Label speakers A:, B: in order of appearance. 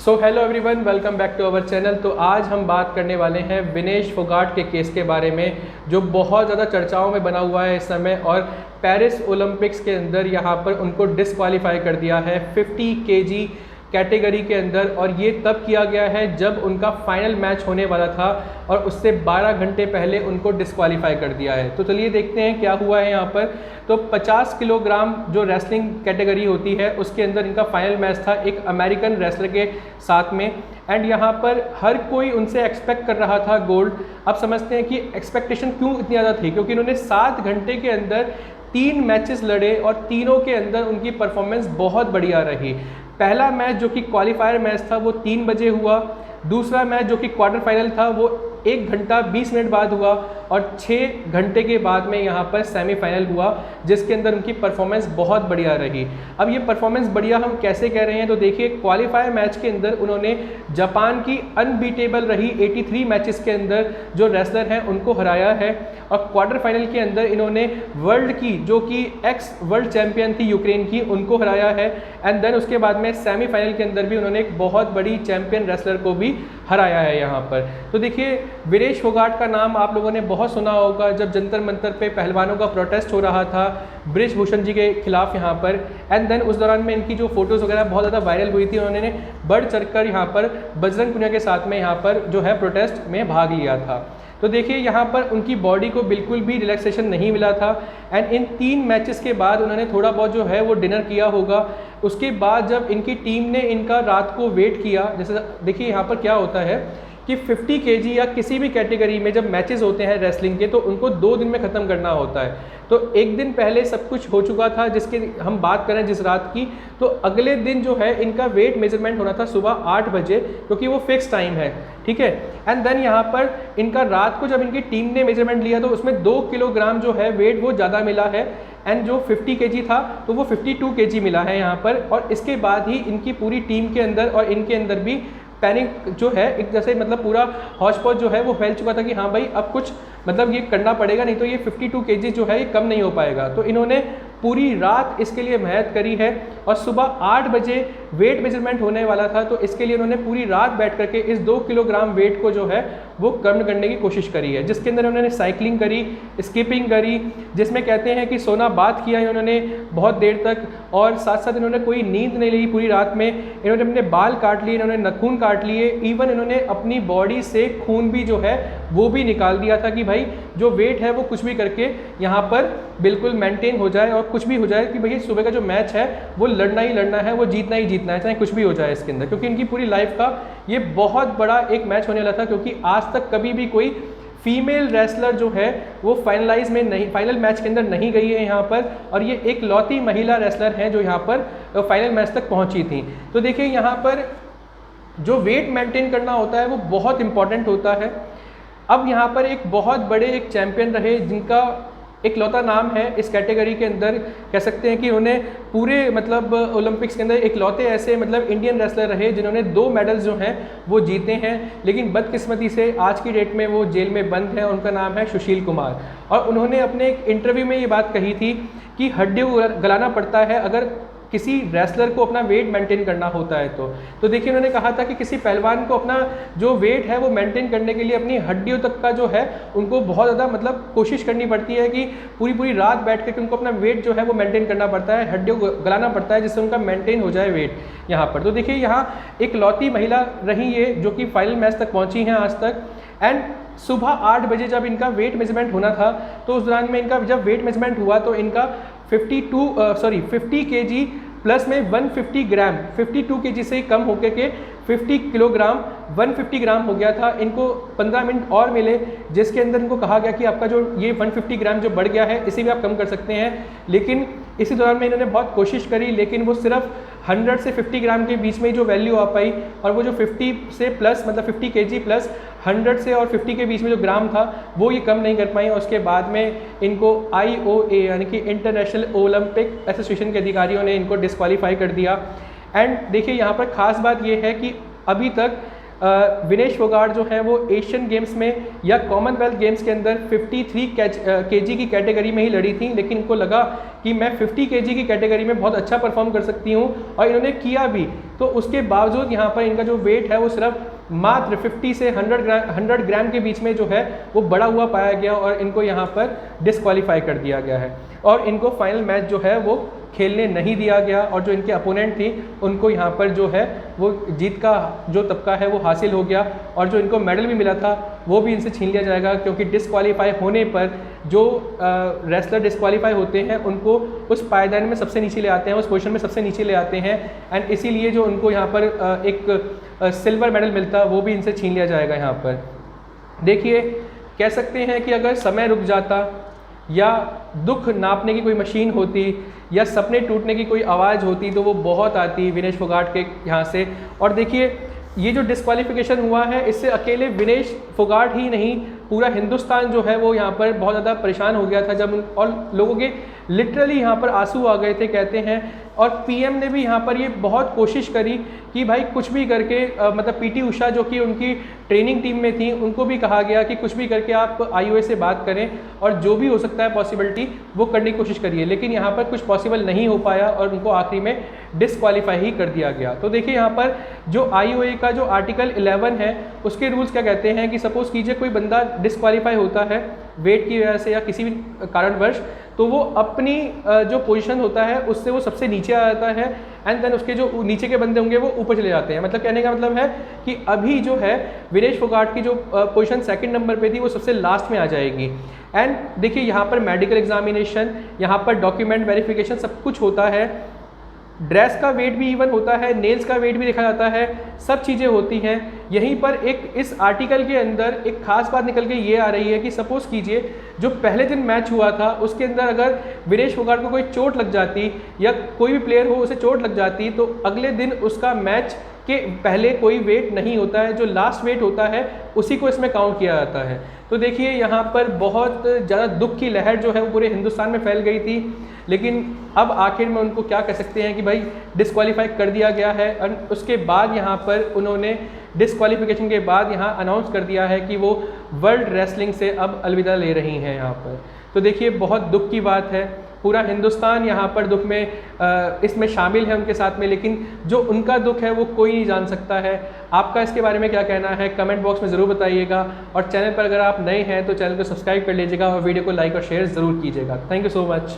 A: So hello everyone, welcome back to our channel. तो आज हम बात करने वाले हैं विनेश फोगाट के केस के बारे में, जो बहुत ज़्यादा चर्चाओं में बना हुआ है इस समय। और पेरिस ओलंपिक्स के अंदर यहाँ पर उनको डिस्क्वालीफाई कर दिया है 50 केजी कैटेगरी के अंदर। और ये तब किया गया है जब उनका फाइनल मैच होने वाला था और उससे 12 घंटे पहले उनको डिस्क्वालीफाई कर दिया है। तो चलिए देखते हैं क्या हुआ है यहाँ पर। तो 50 किलोग्राम जो रेसलिंग कैटेगरी होती है उसके अंदर इनका फाइनल मैच था एक अमेरिकन रेसलर के साथ में। एंड यहाँ पर हर कोई उनसे एक्सपेक्ट कर रहा था गोल्ड। अब समझते हैं कि एक्सपेक्टेशन क्यों इतनी ज़्यादा थी, क्योंकि इन्होंने 7 घंटे के अंदर 3 मैचेस लड़े और तीनों के अंदर उनकी परफॉर्मेंस बहुत बढ़िया रही। पहला मैच जो कि क्वालिफायर मैच था वो 3 बजे हुआ। दूसरा मैच जो कि क्वार्टर फाइनल था वो 1 घंटा 20 मिनट बाद हुआ। और 6 घंटे के बाद में यहाँ पर सेमीफाइनल हुआ, जिसके अंदर उनकी परफॉर्मेंस बहुत बढ़िया रही। अब ये परफॉर्मेंस बढ़िया हम कैसे कह रहे हैं, तो देखिए क्वालिफायर मैच के अंदर उन्होंने जापान की अनबीटेबल रही 83 मैचेस के अंदर जो रेसलर हैं उनको हराया है। और क्वार्टर फाइनल के अंदर इन्होंने वर्ल्ड की जो कि एक्स वर्ल्ड चैंपियन थी यूक्रेन की, उनको हराया है। एंड देन उसके बाद में सेमीफाइनल के अंदर भी उन्होंने एक बहुत बड़ी चैंपियन रेसलर को भी हराया है यहाँ पर। तो देखिए विनेश फोगाट का नाम आप लोगों ने बहुत सुना होगा, जब जंतर मंतर पे पहलवानों का प्रोटेस्ट हो रहा था बृजभूषण जी के खिलाफ यहाँ पर। एंड देन उस दौरान में इनकी जो फोटोज़ वगैरह बहुत ज़्यादा वायरल हुई थी। उन्होंने बढ़ चढ़कर यहाँ पर बजरंग पुनिया के साथ में यहाँ पर जो है प्रोटेस्ट में भाग लिया था। तो देखिए यहाँ पर उनकी बॉडी को बिल्कुल भी रिलैक्सेशन नहीं मिला था। एंड इन 3 मैचेस के बाद उन्होंने थोड़ा बहुत जो है वो डिनर किया होगा। उसके बाद जब इनकी टीम ने इनका रात को वेट किया, जैसे देखिए यहाँ पर क्या होता है कि 50 केजी या किसी भी कैटेगरी में जब मैचेस होते हैं रेसलिंग के, तो उनको 2 दिन में ख़त्म करना होता है। तो एक दिन पहले सब कुछ हो चुका था, जिसकी हम बात करें जिस रात की, तो अगले दिन जो है इनका वेट मेजरमेंट होना था सुबह 8 बजे, क्योंकि वो फिक्स टाइम है, ठीक है। एंड देन यहाँ पर इनका रात को जब इनकी टीम ने मेजरमेंट लिया तो उसमें 2 किलोग्राम जो है वेट वो ज़्यादा मिला है। एंड जो 50 केजी था तो वो 52 केजी मिला है यहाँ पर। और इसके बाद ही इनकी पूरी टीम के अंदर और इनके अंदर भी पैनिक जो है एक जैसे मतलब पूरा हौच पौच जो है वो फैल चुका था कि हाँ भाई अब कुछ मतलब ये करना पड़ेगा, नहीं तो ये 52 केजी जो है ये कम नहीं हो पाएगा। तो इन्होंने पूरी रात इसके लिए मेहनत करी है और सुबह 8 बजे वेट मेजरमेंट होने वाला था, तो इसके लिए उन्होंने पूरी रात बैठ करके इस 2 किलोग्राम वेट को जो है वो कम करने की कोशिश करी है, जिसके अंदर उन्होंने साइकिलिंग करी, स्किपिंग करी, जिसमें कहते हैं कि सोना बात किया है उन्होंने बहुत देर तक। और साथ साथ इन्होंने कोई नींद नहीं ली पूरी रात में। इन्होंने अपने बाल काट लिए, इन्होंने नाखून काट लिए, इवन इन्होंने अपनी बॉडी से खून भी जो है वो भी निकाल दिया था कि भाई जो वेट है वो कुछ भी करके यहाँ पर बिल्कुल मेंटेन हो जाए और कुछ भी हो जाए कि भैया सुबह का जो मैच है वो लड़ना ही लड़ना है, वो जीतना ही जीतना है, चाहे कुछ भी हो जाए इसके अंदर। क्योंकि इनकी पूरी लाइफ का ये बहुत बड़ा एक मैच होने वाला था, क्योंकि आज तक कभी भी कोई फीमेल रेसलर जो है वो फाइनल मैच के अंदर नहीं गई है यहाँ पर। और ये एक लौती महिला रेसलर हैं जो यहाँ पर फाइनल मैच तक पहुँची थी। तो देखिए यहाँ पर जो वेट मेंटेन करना होता है वो बहुत इंपॉर्टेंट होता है। अब यहाँ पर एक बहुत बड़े एक चैंपियन रहे जिनका एक लौता नाम है इस कैटेगरी के अंदर, कह सकते हैं कि उन्हें पूरे मतलब ओलंपिक्स के अंदर एक लौते ऐसे मतलब इंडियन रेसलर रहे जिन्होंने 2 मेडल्स जो हैं वो जीते हैं। लेकिन बदकिस्मती से आज की डेट में वो जेल में बंद हैं। उनका नाम है सुशील कुमार। और उन्होंने अपने एक इंटरव्यू में ये बात कही थी कि हड्डियों को गलाना पड़ता है अगर किसी रेसलर को अपना वेट मेंटेन करना होता है तो देखिए उन्होंने कहा था कि किसी पहलवान को अपना जो वेट है वो मेंटेन करने के लिए अपनी हड्डियों तक का जो है उनको बहुत ज़्यादा मतलब कोशिश करनी पड़ती है कि पूरी रात बैठ करके उनको अपना वेट जो है वो मेंटेन करना पड़ता है, हड्डियों को गलाना पड़ता है जिससे उनका मेंटेन हो जाए वेट यहाँ पर। तो देखिए यहाँ एक लौती महिला रही ये जो कि फाइनल मैच तक पहुँची हैं आज तक। एंड सुबह 8 बजे जब इनका वेट मेजरमेंट होना था तो उस दौरान में इनका जब वेट मेजरमेंट हुआ तो इनका 50 केजी प्लस में 150 ग्राम 52 केजी से कम होकर के 50 किलोग्राम 150 ग्राम हो गया था। इनको 15 मिनट और मिले, जिसके अंदर इनको कहा गया कि आपका जो ये 150 ग्राम जो बढ़ गया है इसे भी आप कम कर सकते हैं। लेकिन इसी दौरान में इन्होंने बहुत कोशिश करी, लेकिन वो सिर्फ 100 से 50 ग्राम के बीच में जो वैल्यू आ पाई। और वो जो 50 से प्लस मतलब 50 केजी प्लस 100 से और 50 के बीच में जो ग्राम था वो ये कम नहीं कर पाई। और उसके बाद में इनको IOA यानी कि इंटरनेशनल ओलंपिक एसोसिएशन के अधिकारियों ने इनको डिस्क्वालीफाई कर दिया। एंड देखिए यहाँ पर ख़ास बात ये है कि अभी तक विनेश फोगाट जो है वो एशियन गेम्स में या कॉमनवेल्थ गेम्स के अंदर 53 केजी की कैटेगरी में ही लड़ी थी, लेकिन इनको लगा कि मैं 50 केजी की कैटेगरी में बहुत अच्छा परफॉर्म कर सकती हूँ और इन्होंने किया भी। तो उसके बावजूद यहाँ पर इनका जो वेट है वो सिर्फ मात्र 50 से 100 ग्राम के बीच में जो है वो बढ़ा हुआ पाया गया और इनको यहाँ पर डिस्क्वालीफाई कर दिया गया है और इनको फाइनल मैच जो है वो खेलने नहीं दिया गया और जो इनके अपोनेंट थी उनको यहाँ पर जो है वो जीत का जो तबका है वो हासिल हो गया और जो इनको मेडल भी मिला था वो भी इनसे छीन लिया जाएगा, क्योंकि डिस्क्वालीफाई होने पर जो रेसलर डिस्क्वालीफाई होते हैं उनको उस पायदान में सबसे नीचे ले आते हैं, उस पोजीशन में सबसे नीचे ले आते हैं एंड इसीलिए जो उनको यहाँ पर एक सिल्वर मेडल मिलता वो भी इनसे छीन लिया जाएगा। यहाँ पर देखिए कह सकते हैं कि अगर समय रुक जाता या दुख नापने की कोई मशीन होती या सपने टूटने की कोई आवाज़ होती तो वो बहुत आती विनेश फोगाट के यहाँ से। और देखिए ये जो डिस्क्वालिफिकेशन हुआ है इससे अकेले विनेश फोगाट ही नहीं, पूरा हिंदुस्तान जो है वो यहाँ पर बहुत ज़्यादा परेशान हो गया था जब और लोगों के लिटरली यहाँ पर आंसू आ गए थे कहते हैं। और पीएम ने भी यहाँ पर ये बहुत कोशिश करी कि भाई कुछ भी करके मतलब पीटी उषा जो कि उनकी ट्रेनिंग टीम में थी उनको भी कहा गया कि कुछ भी करके आप आईओए से बात करें और जो भी हो सकता है पॉसिबिलिटी वो करने की कोशिश करिए, लेकिन यहाँ पर कुछ पॉसिबल नहीं हो पाया और उनको आखिरी में डिस्क्वालीफाई ही कर दिया गया। तो देखिए यहाँ पर जो आईओए का जो आर्टिकल 11 है उसके रूल्स क्या कहते हैं कि सपोज़ कीजिए कोई बंदा डिस्क्वालीफाई होता है वेट की वजह से या किसी भी कारणवश, तो वो अपनी जो पोजीशन होता है उससे वो सबसे नीचे आ जाता है एंड देन उसके जो नीचे के बंदे होंगे वो ऊपर चले जाते हैं। मतलब कहने का मतलब है कि अभी जो है विनेश फोगाट की जो पोजीशन सेकंड नंबर पे थी वो सबसे लास्ट में आ जाएगी। एंड देखिए यहाँ पर मेडिकल एग्जामिनेशन, यहाँ पर डॉक्यूमेंट वेरिफिकेशन सब कुछ होता है, ड्रेस का वेट भी इवन होता है, नेल्स का वेट भी देखा जाता है, सब चीज़ें होती हैं। यहीं पर एक इस आर्टिकल के अंदर एक खास बात निकल के ये आ रही है कि सपोज़ कीजिए जो पहले दिन मैच हुआ था उसके अंदर अगर विनेश फोगाट को कोई चोट लग जाती या कोई भी प्लेयर हो उसे चोट लग जाती तो अगले दिन उसका मैच के पहले कोई वेट नहीं होता है, जो लास्ट वेट होता है उसी को इसमें काउंट किया जाता है। तो देखिए यहाँ पर बहुत ज़्यादा दुख की लहर जो है वो पूरे हिंदुस्तान में फैल गई थी, लेकिन अब आखिर में उनको क्या कह सकते हैं कि भाई डिस्क्वालीफाई कर दिया गया है। और उसके बाद यहाँ पर उन्होंने डिस्क्वालिफिकेशन के बाद यहाँ अनाउंस कर दिया है कि वो वर्ल्ड रेसलिंग से अब अलविदा ले रही हैं यहाँ पर। तो देखिए बहुत दुख की बात है, पूरा हिंदुस्तान यहाँ पर दुख में इसमें शामिल है उनके साथ में, लेकिन जो उनका दुख है वो कोई नहीं जान सकता है। आपका इसके बारे में क्या कहना है कमेंट बॉक्स में ज़रूर बताइएगा और चैनल पर अगर आप नए हैं तो चैनल को सब्सक्राइब कर लीजिएगा और वीडियो को लाइक और शेयर ज़रूर कीजिएगा। Thank you so much.